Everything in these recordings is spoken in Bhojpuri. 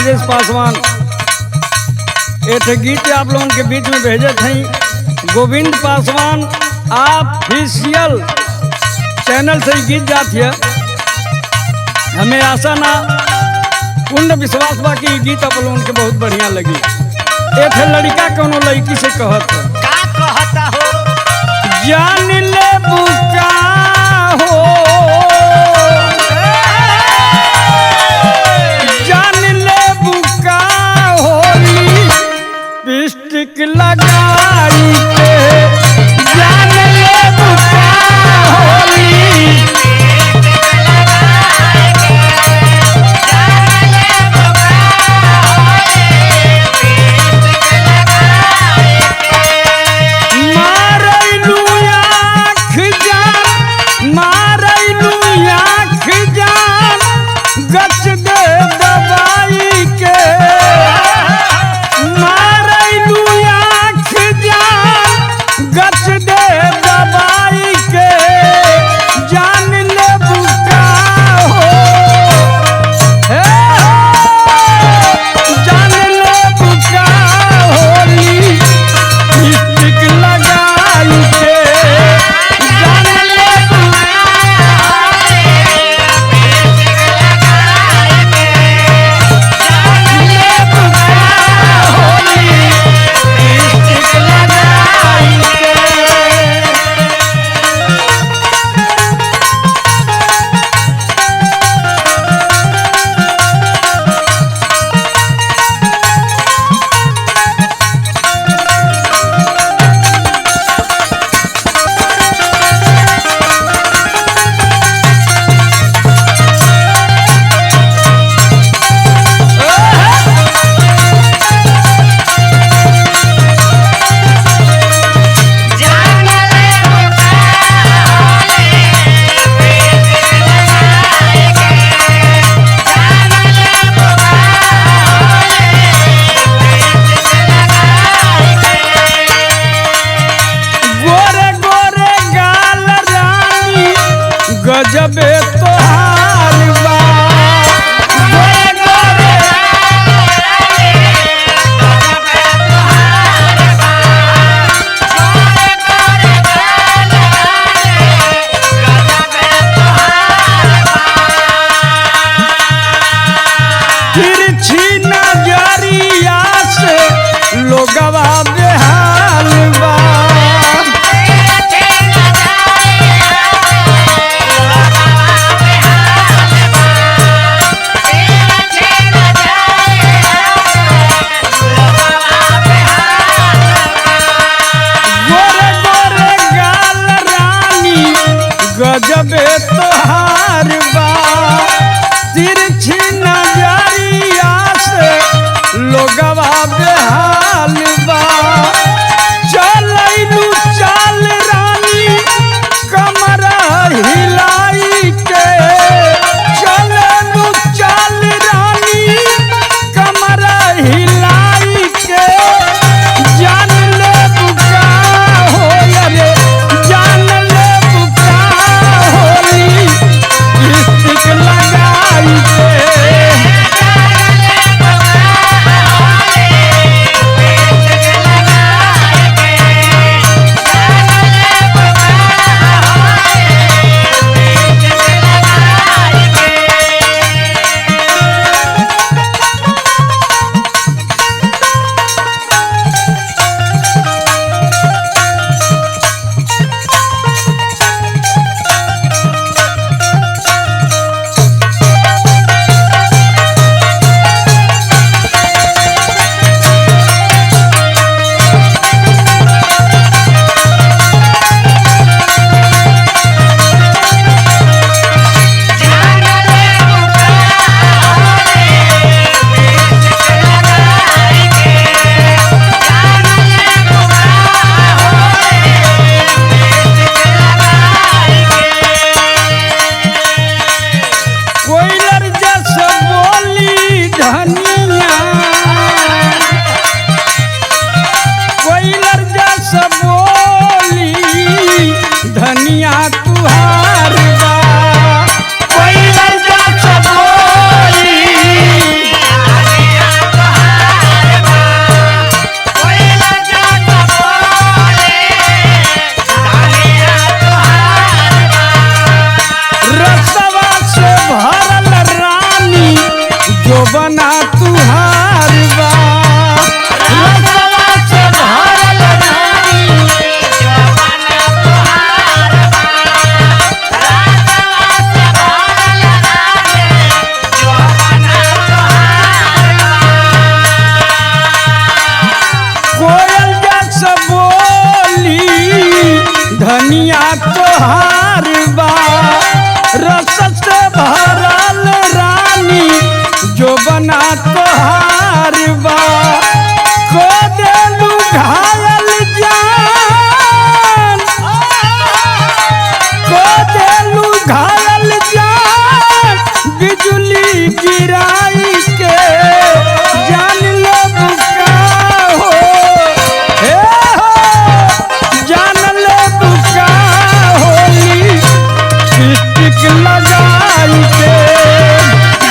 राजेश पासवान एक गीत आप लोगों के बीच में भेजे थे। गोविंद पासवान ऑफिशियल चैनल से गीत जात है। हमें आशा ना पूर्ण विश्वास बा कि गीत आप लोगों के बहुत बढ़िया लगी। एक लड़का कोनो लड़की से कहत का कहता हो जान ले बुका हो जान ले बुका होली लिपस्टिक लगाई के जान ले बुका होली गजबे तोहार बा तिरछी नजरिया से लोगवा बेहाल बा Yeah. बदनिया तोहार बा रस से भरल रानी जो बना तोहार बा को देलू घायल जान को देलू घायल जान बिजली गिराई के जान लो बुका हो हे हो जान लो बुका होली स्टिक लगाई के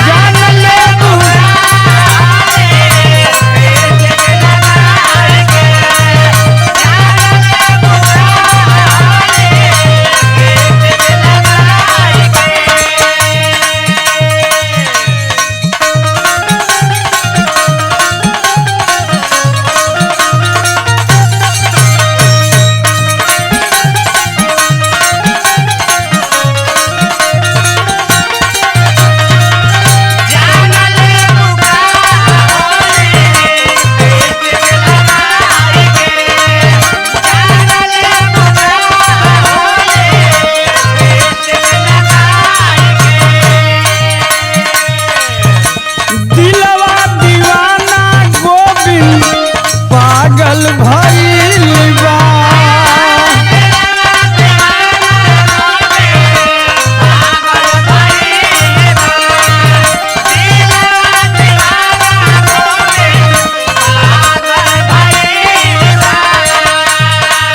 जान लो बुका पागल भइल बा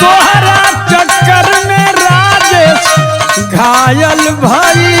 तोहरा चक्कर में राजेश घायल भइल